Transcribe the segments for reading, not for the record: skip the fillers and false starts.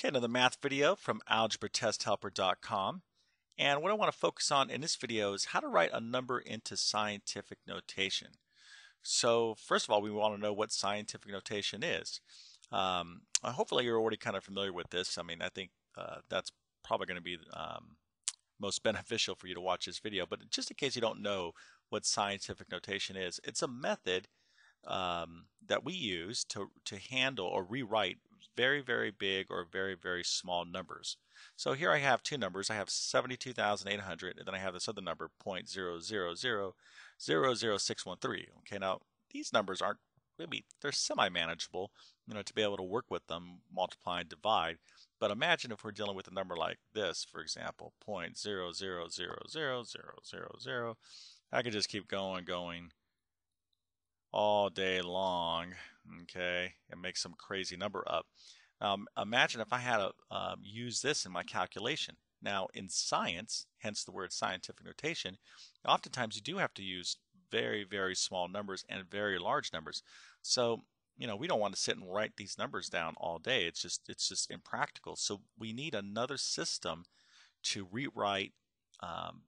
Okay, another math video from ALGEBRATestHelper.com. And what I want to focus on in this video is how to write a number into scientific notation. So first of all, we want to know what scientific notation is. Hopefully you're already kind of familiar with this. I think that's probably going to be most beneficial for you to watch this video. But just in case you don't know what scientific notation is, it's a method that we use to handle or rewrite very, very big or very, very small numbers. So here I have two numbers. I have 72,800, and then I have this other number, 0.000000613. Okay, now these numbers aren't maybe they're semi-manageable, to be able to work with them, multiply and divide. But imagine if we're dealing with a number like this, for example, 0.0000000. I could just keep going all day long, okay, and make some crazy number up. Imagine if I had to use this in my calculation. Now, in science, hence the word scientific notation, oftentimes you do have to use very, very small numbers and very large numbers. So, we don't want to sit and write these numbers down all day. It's just impractical. So we need another system to rewrite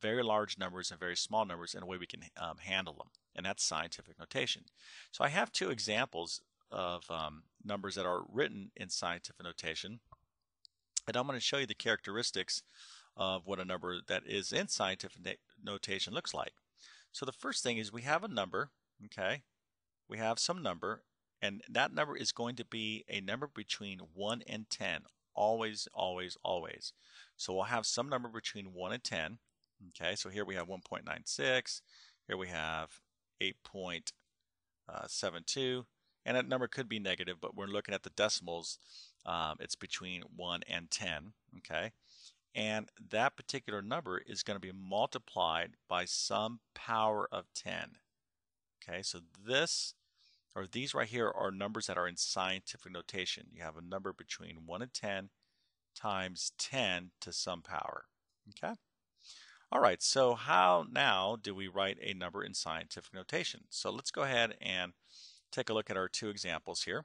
very large numbers and very small numbers in a way we can handle them. And that's scientific notation. So I have two examples of numbers that are written in scientific notation. And I'm going to show you the characteristics of what a number that is in scientific notation looks like. So the first thing is we have a number, okay? We have some number, and that number is going to be a number between 1 and 10. Always, always, always. So we'll have some number between 1 and 10. Okay, so here we have 1.96. Here we have 8.72. And that number could be negative, but we're looking at the decimals. It's between 1 and 10. Okay, and that particular number is going to be multiplied by some power of 10. Okay, so these right here are numbers that are in scientific notation. You have a number between 1 and 10 times 10 to some power. Okay? All right, so how now do we write a number in scientific notation? So let's go ahead and take a look at our two examples here.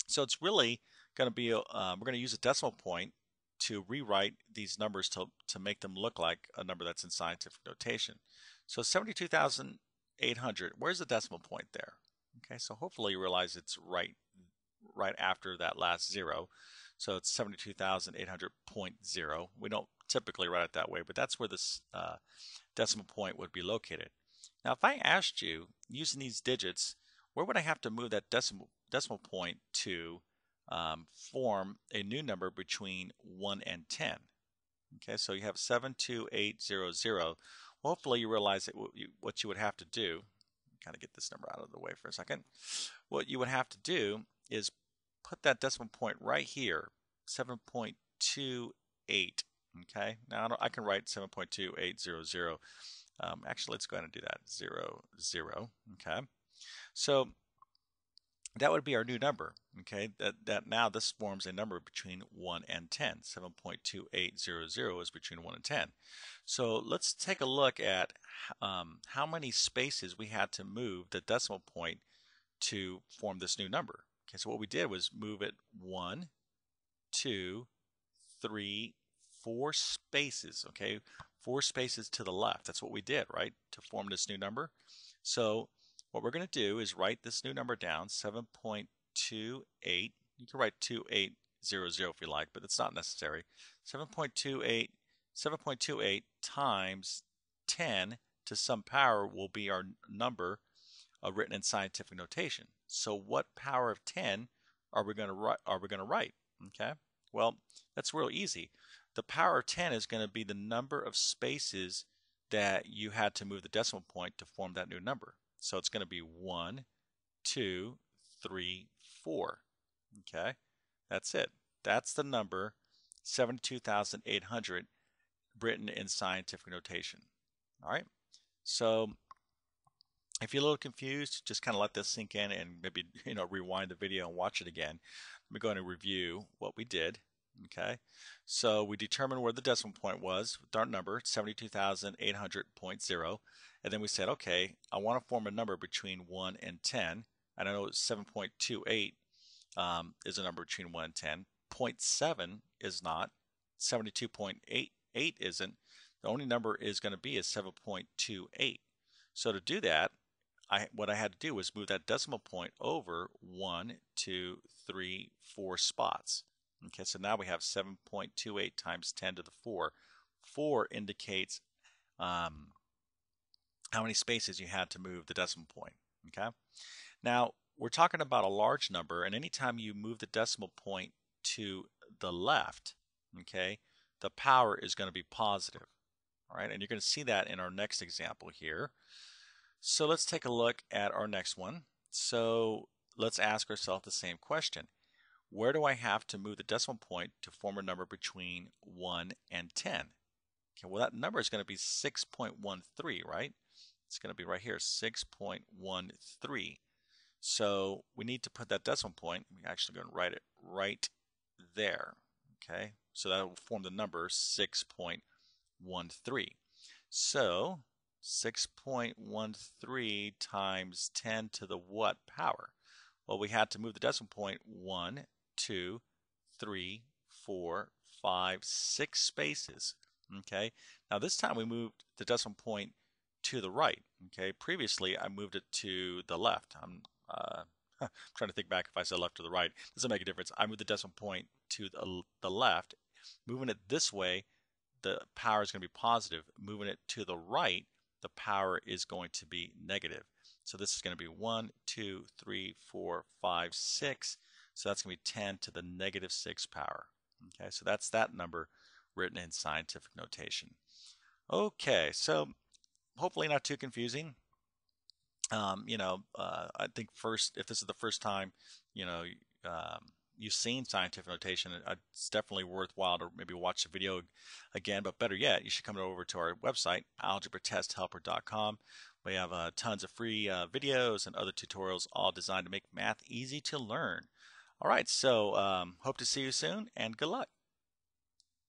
So it's really going to be, we're going to use a decimal point to rewrite these numbers to make them look like a number that's in scientific notation. So 72,800, where's the decimal point there? Okay, so hopefully you realize it's right after that last zero. So it's 72,800.0. We don't typically write it that way, but that's where this decimal point would be located. Now, if I asked you, using these digits, where would I have to move that decimal point to form a new number between 1 and 10? Okay, so you have 72800. Hopefully you realize that what you would have to do, kind of get this number out of the way for a second. What you would have to do is put that decimal point right here, 7.28. Okay, now I can write 7.2800. Actually, let's go ahead and do that, 0, 0. Okay, so that would be our new number. Okay, that now this forms a number between 1 and 10. 7.2800 is between 1 and 10. So let's take a look at how many spaces we had to move the decimal point to form this new number. Okay, so what we did was move it 1, 2, 3, 4 spaces. Okay, 4 spaces to the left. That's what we did, right, to form this new number. So what we're going to do is write this new number down, 7.28. You can write 2800 if you like, but it's not necessary. 7.28 times 10 to some power will be our number written in scientific notation. So what power of 10 are we going to write? Okay, well, that's real easy. The power of 10 is going to be the number of spaces that you had to move the decimal point to form that new number. So it's going to be 1, 2, 3, 4. Okay, that's it. That's the number 72,800 written in scientific notation. All right, so if you're a little confused, just kind of let this sink in and maybe rewind the video and watch it again. We're going to review what we did. Okay, so we determined where the decimal point was with our number 72,800.0, and then we said, okay, I want to form a number between 1 and 10. And I know 7.28 is a number between 1 and 10. 0.7 is not, 72.88 isn't. The only number is going to be is 7.28. So to do that, what I had to do was move that decimal point over 1, 2, 3, 4 spots. Okay, so now we have 7.28 times 10 to the 4. 4 indicates how many spaces you had to move the decimal point. Okay, now we're talking about a large number, and anytime you move the decimal point to the left, okay, the power is going to be positive. All right, and you're going to see that in our next example here. So let's take a look at our next one. So let's ask ourselves the same question. Where do I have to move the decimal point to form a number between 1 and 10? Okay, well, that number is going to be 6.13, right? It's going to be right here, 6.13. So we need to put that decimal point. We're actually going to write it right there. Okay, so that will form the number 6.13. So 6.13 times 10 to the what power? Well, we had to move the decimal point 1, 2, 3, 4, 5, 6 spaces. Okay, now this time we moved the decimal point to the right. Okay, previously I moved it to the left. I'm trying to think back if I said left or the right. Doesn't make a difference. I moved the decimal point to the left. Moving it this way, the power is going to be positive. Moving it to the right, the power is going to be negative. So this is going to be 1, 2, 3, 4, 5, 6. So that's going to be 10 to the negative 6 power. Okay, so that's that number written in scientific notation. Okay, so hopefully not too confusing. I think first, if this is the first time, you've seen scientific notation, it's definitely worthwhile to maybe watch the video again. But better yet, you should come over to our website, algebratesthelper.com. We have tons of free videos and other tutorials, all designed to make math easy to learn. All right, so hope to see you soon, and good luck.